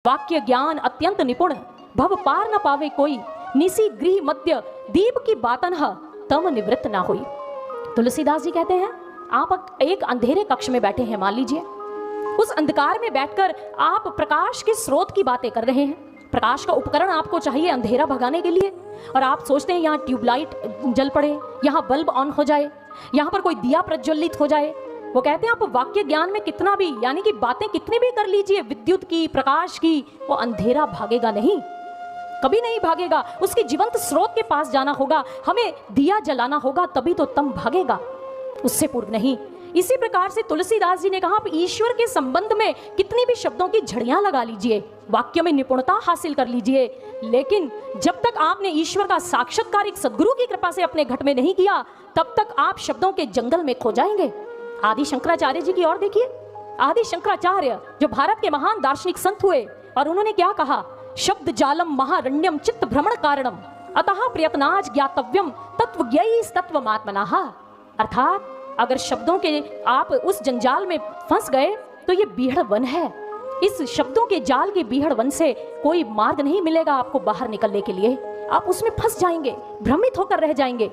वाक्य ज्ञान अत्यंत निपुण, भव पार न पावे कोई, निसी गृह मध्य दीप की बातन तम निवृत्त ना हुई। तुलसीदास जी कहते हैं आप एक अंधेरे कक्ष में बैठे हैं, मान लीजिए उस अंधकार में बैठकर आप प्रकाश के स्रोत की बातें कर रहे हैं। प्रकाश का उपकरण आपको चाहिए अंधेरा भगाने के लिए, और आप सोचते हैं यहाँ ट्यूबलाइट जल पड़े, यहाँ बल्ब ऑन हो जाए, यहाँ पर कोई दिया प्रज्वलित हो जाए। वो कहते हैं आप वाक्य ज्ञान में कितना भी, यानी कि बातें कितनी भी कर लीजिए विद्युत की, प्रकाश की, वो अंधेरा भागेगा नहीं, कभी नहीं भागेगा। उसके जीवंत स्रोत के पास जाना होगा, हमें दिया जलाना होगा, तभी तो तम भागेगा, उससे पूर्व नहीं। इसी प्रकार से तुलसीदास जी ने कहा आप ईश्वर के संबंध में कितनी भी शब्दों की झड़ियां लगा लीजिए, वाक्य में निपुणता हासिल कर लीजिए, लेकिन जब तक आपने ईश्वर का साक्षात्कार एक सद्गुरु की कृपा से अपने घट में नहीं किया, तब तक आप शब्दों के जंगल में खो जाएंगे। आदि शंकराचार्य जी की ओर देखिए। आदि शंकराचार्य जो भारत के महान दार्शनिक संत हुए, और उन्होंने क्या कहा, शब्द जालम महारण्यम चित्त भ्रमण कारणम अतः प्रयत्नाज ज्ञातव्यम तत्वज्ञैस्तत्वमात्मनः। अर्थात अगर शब्दों के आप उस जंजाल में फंस गए तो ये बीहड़ वन है, इस शब्दों के जाल के बीहड़ वन से कोई मार्ग नहीं मिलेगा आपको बाहर निकलने के लिए, आप उसमें फंस जाएंगे, भ्रमित होकर रह जाएंगे।